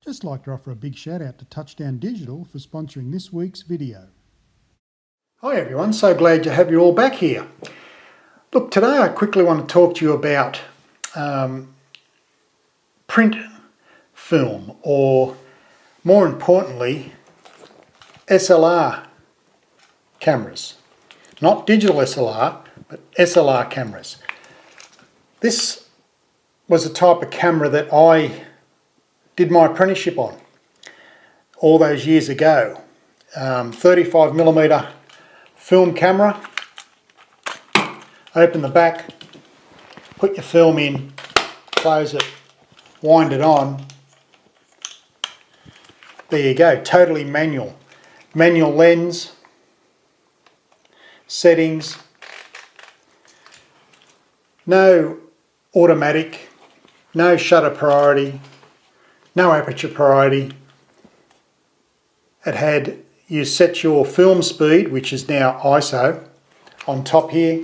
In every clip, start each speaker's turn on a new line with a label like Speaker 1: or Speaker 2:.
Speaker 1: Just like to offer a big shout out to Touchdown Digital for sponsoring this week's video. Hi everyone, so glad to have you all back here. Look, today I quickly want to talk to you about print film, or more importantly, SLR cameras. Not digital SLR, but SLR cameras. This was a type of camera that I did my apprenticeship on all those years ago. 35mm film camera. Open the back, put your film in, close it, wind it on. There you go, totally manual. Manual lens, settings, no automatic, no shutter priority, no aperture priority. It had, you set your film speed, which is now ISO, on top here.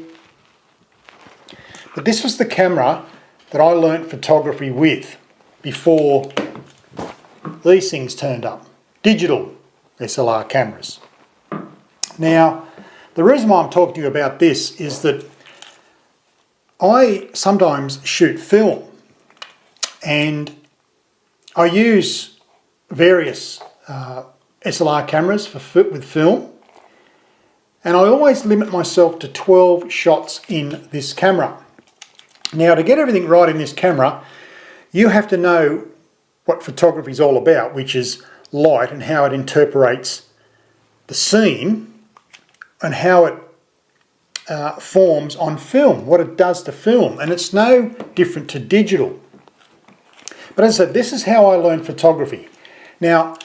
Speaker 1: But this was the camera that I learnt photography with before these things turned up. Digital SLR cameras. Now, the reason why I'm talking to you about this is that I sometimes shoot film, and I use various SLR cameras with film, and I always limit myself to 12 shots in this camera. Now, to get everything right in this camera, you have to know what photography is all about, which is light and how it interprets the scene and how it forms on film, what it does to film. And it's no different to digital. But as I said, this is how I learned photography. Now,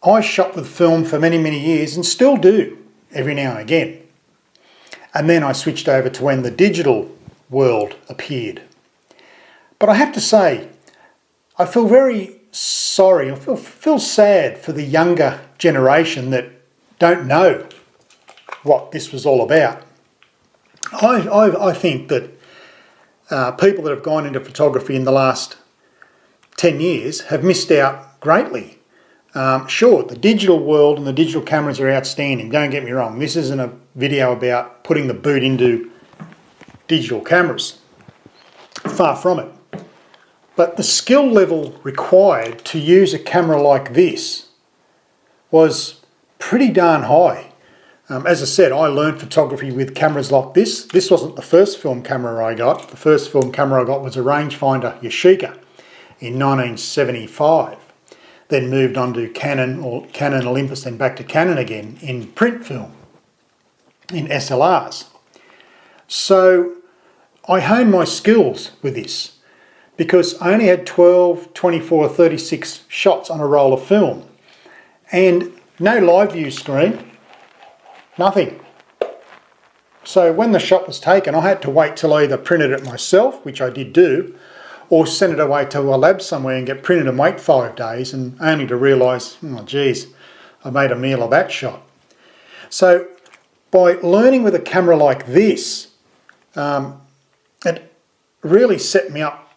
Speaker 1: I shot with film for many, many years and still do every now and again. And then I switched over to when the digital world appeared. But I have to say, I feel very sorry, I feel sad for the younger generation that don't know what this was all about. I think that people that have gone into photography in the last 10 years have missed out greatly. Sure, the digital world and the digital cameras are outstanding, don't get me wrong. This isn't a video about putting the boot into digital cameras. Far from it. But the skill level required to use a camera like this was pretty darn high. As I said, I learned photography with cameras like this. This wasn't the first film camera I got. The first film camera I got was a rangefinder Yashica in 1975. Then moved on to Canon, or Canon Olympus, then back to Canon again in print film, in SLRs. So I honed my skills with this because I only had 12, 24, 36 shots on a roll of film and no live view screen. Nothing. So when the shot was taken, I had to wait till I either printed it myself, which I did do, or send it away to a lab somewhere and get printed and wait 5 days, and only to realise, oh geez, I made a meal of that shot. So by learning with a camera like this, it really set me up,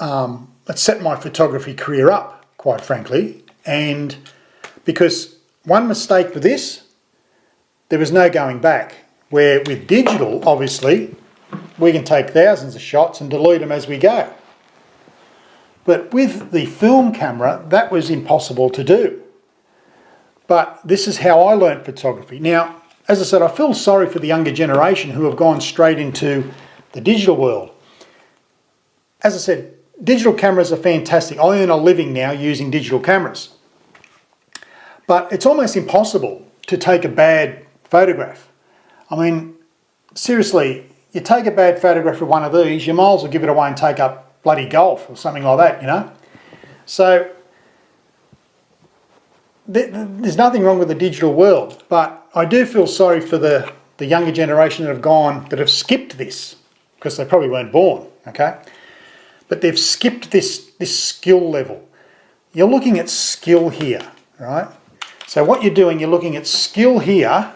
Speaker 1: it set my photography career up, quite frankly, and because one mistake with this, there was no going back. Where with digital, obviously, we can take thousands of shots and delete them as we go. But with the film camera, that was impossible to do. But this is how I learned photography. Now, as I said, I feel sorry for the younger generation who have gone straight into the digital world. As I said, digital cameras are fantastic. I earn a living now using digital cameras. But it's almost impossible to take a bad photograph. I mean, seriously, you take a bad photograph of one of these, you might as well give it away and take up bloody golf or something like that, you know. So there's nothing wrong with the digital world, but I do feel sorry for the younger generation that have skipped this, because they probably weren't born, okay? But they've skipped this skill level. You're looking at skill here, right? So what you're doing, you're looking at skill here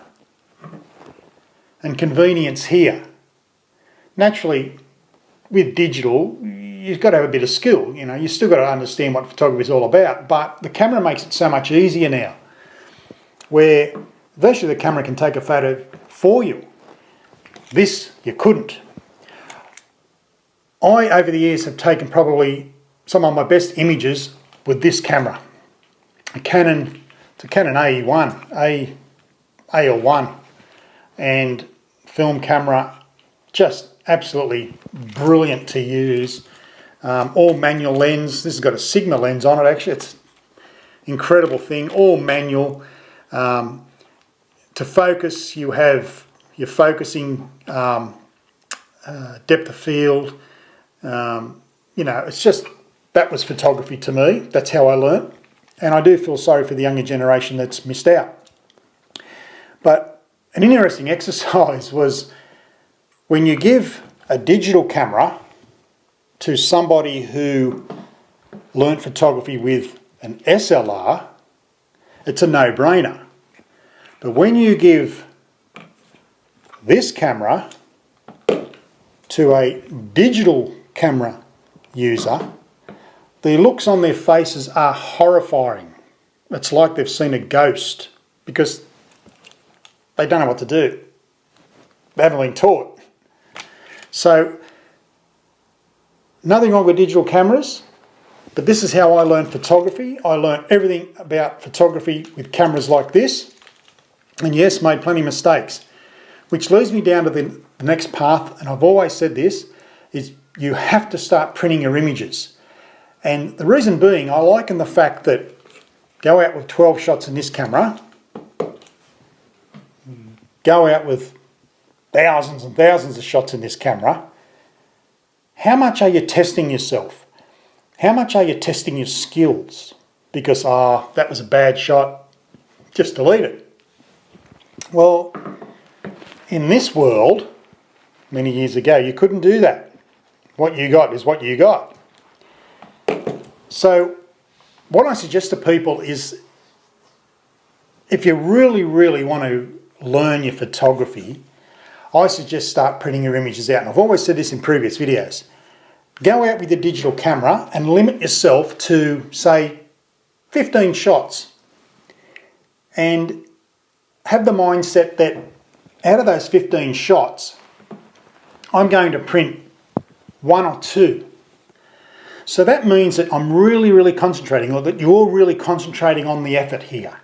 Speaker 1: and convenience here. Naturally, with digital, you've got to have a bit of skill. You know, you still got to understand what photography is all about. But the camera makes it so much easier now, where virtually the camera can take a photo for you. This you couldn't. I, over the years, have taken probably some of my best images with this camera. It's a Canon AE1, AL1, and film camera, just absolutely brilliant to use. All manual lens. This has got a Sigma lens on it actually. It's an incredible thing, all manual. To focus, you have your focusing depth of field. You know, it's just, that was photography to me. That's how I learnt. And I do feel sorry for the younger generation that's missed out. But an interesting exercise was when you give a digital camera to somebody who learnt photography with an SLR, it's a no-brainer. But when you give this camera to a digital camera user, the looks on their faces are horrifying. It's like they've seen a ghost because they don't know what to do. They haven't been taught. So, nothing wrong with digital cameras, but this is how I learned photography. I learned everything about photography with cameras like this, and yes, made plenty of mistakes, which leads me down to the next path, and I've always said this, is you have to start printing your images. And the reason being, I liken the fact that go out with 12 shots in this camera, go out with thousands and thousands of shots in this camera. How much are you testing yourself? How much are you testing your skills? Because, that was a bad shot, just delete it. Well, in this world, many years ago, you couldn't do that. What you got is what you got. So, what I suggest to people is, if you really, really want to learn your photography, I suggest start printing your images out. And I've always said this in previous videos. Go out with your digital camera and limit yourself to, say, 15 shots. And have the mindset that out of those 15 shots, I'm going to print 1 or 2. So that means that I'm really, really concentrating, or that you're really concentrating on the effort here.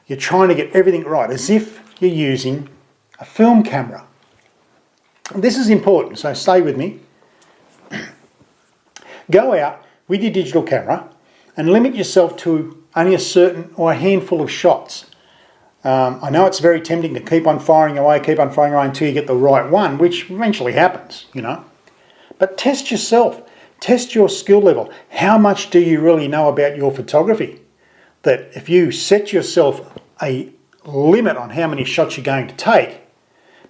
Speaker 1: You're trying to get everything right, as if you're using a film camera. This is important, so stay with me. Go out with your digital camera and limit yourself to only a certain or a handful of shots. I know it's very tempting to keep on firing away until you get the right one, which eventually happens, you know. But test yourself. Test your skill level. How much do you really know about your photography? That if you set yourself a limit on how many shots you're going to take,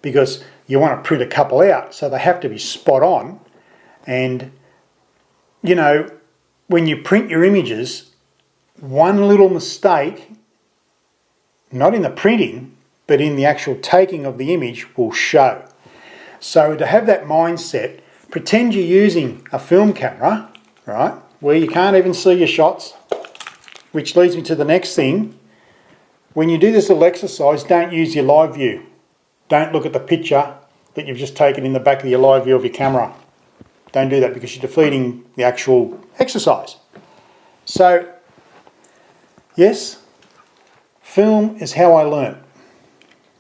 Speaker 1: because you want to print a couple out, so they have to be spot on. And, you know, when you print your images, one little mistake, not in the printing, but in the actual taking of the image, will show. So to have that mindset, pretend you're using a film camera, right, where you can't even see your shots, which leads me to the next thing. When you do this little exercise, don't use your live view. Don't look at the picture that you've just taken in the back of your live view of your camera. Don't do that because you're defeating the actual exercise. So, yes, film is how I learnt.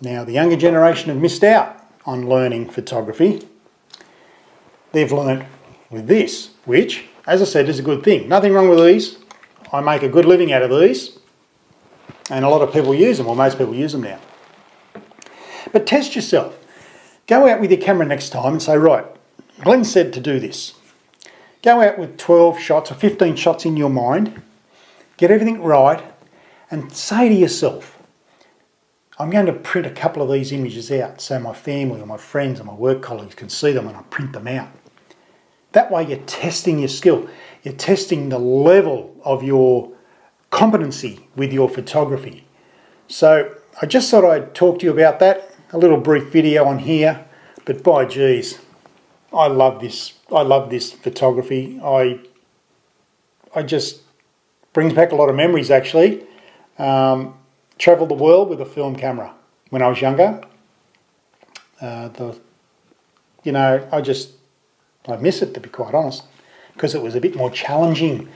Speaker 1: Now, the younger generation have missed out on learning photography. They've learnt with this, which, as I said, is a good thing. Nothing wrong with these. I make a good living out of these. And a lot of people use them, or most people use them now. But test yourself. Go out with your camera next time and say, right, Glenn said to do this. Go out with 12 shots or 15 shots in your mind. Get everything right. And say to yourself, I'm going to print a couple of these images out so my family or my friends or my work colleagues can see them when I print them out. That way you're testing your skill. You're testing the level of your competency with your photography. So I just thought I'd talk to you about that. A little brief video on here, but by geez, I love this. I love this photography. I just brings back a lot of memories actually. Travelled the world with a film camera when I was younger. I miss it, to be quite honest, because it was a bit more challenging.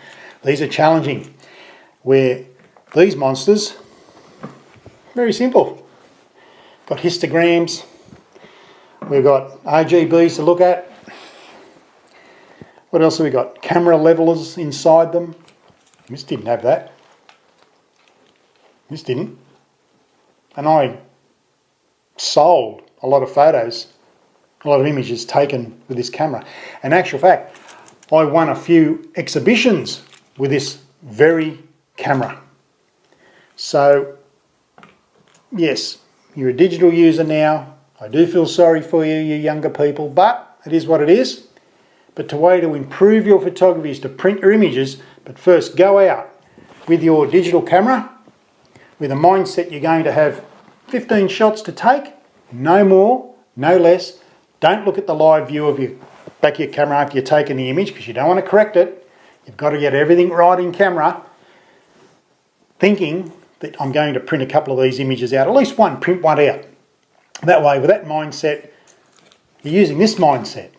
Speaker 1: These are challenging, where these monsters, very simple. Got histograms, we've got RGBs to look at. What else have we got? Camera levelers inside them. This didn't have that. This didn't. And I sold a lot of photos, a lot of images taken with this camera. In actual fact, I won a few exhibitions with this very camera. So, yes, you're a digital user now. I do feel sorry for you, you younger people, but it is what it is. But the way to improve your photography is to print your images, but first go out with your digital camera with a mindset you're going to have 15 shots to take, no more, no less. Don't look at the live view of your back of your camera after you're taking the image, because you don't want to correct it. You've got to get everything right in camera, thinking that I'm going to print a couple of these images out, at least one, print one out. That way, with that mindset, you're using this mindset.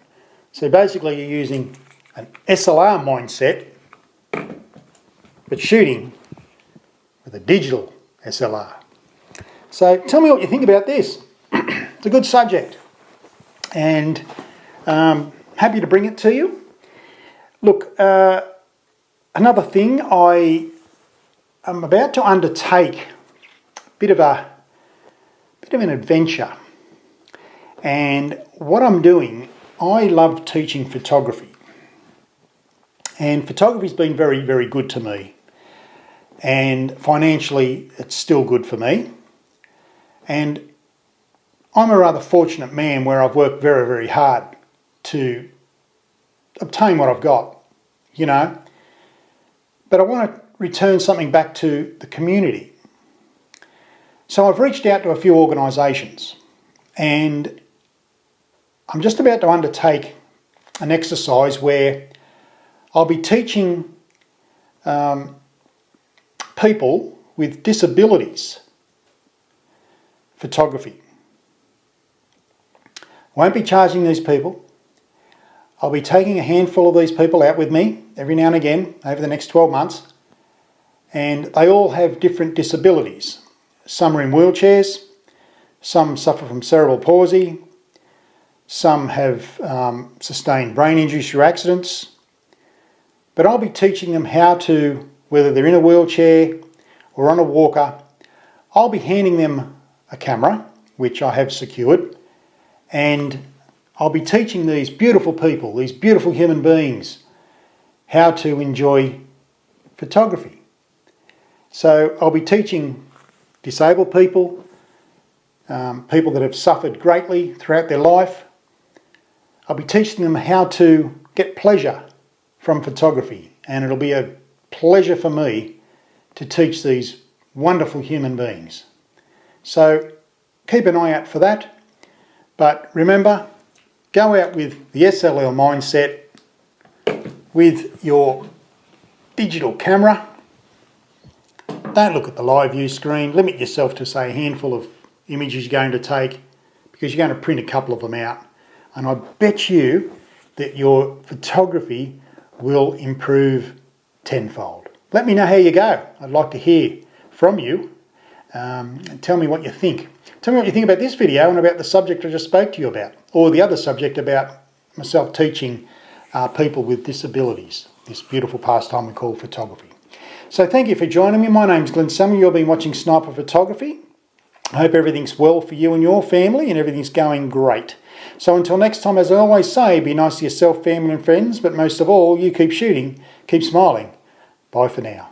Speaker 1: So basically you're using an SLR mindset, but shooting with a digital SLR. So tell me what you think about this. It's a good subject, and happy to bring it to you. Look, another thing, I am about to undertake a bit of an adventure, and what I'm doing, I love teaching photography, and photography's been very, very good to me, and financially it's still good for me, and I'm a rather fortunate man where I've worked very, very hard to obtain what I've got, you know, but I want to return something back to the community. So I've reached out to a few organisations, and I'm just about to undertake an exercise where I'll be teaching people with disabilities photography. Won't be charging these people. I'll be taking a handful of these people out with me every now and again over the next 12 months, and they all have different disabilities. Some are in wheelchairs, some suffer from cerebral palsy, some have sustained brain injuries through accidents, but I'll be teaching them how to, whether they're in a wheelchair or on a walker, I'll be handing them a camera, which I have secured, and I'll be teaching these beautiful people, these beautiful human beings, how to enjoy photography. So I'll be teaching disabled people, people that have suffered greatly throughout their life. I'll be teaching them how to get pleasure from photography, and it'll be a pleasure for me to teach these wonderful human beings. So keep an eye out for that, but remember, go out with the SLR mindset, with your digital camera. Don't look at the live view screen. Limit yourself to, say, a handful of images you're going to take, because you're going to print a couple of them out. And I bet you that your photography will improve tenfold. Let me know how you go. I'd like to hear from you. And tell me what you think. Tell me what you think about this video and about the subject I just spoke to you about, or the other subject about myself teaching people with disabilities, this beautiful pastime we call photography. So thank you for joining me. My name's Glenn Summer. You've been watching Sniper Photography. I hope everything's well for you and your family, and everything's going great. So until next time, as I always say, be nice to yourself, family and friends, but most of all, you keep shooting, keep smiling. Bye for now.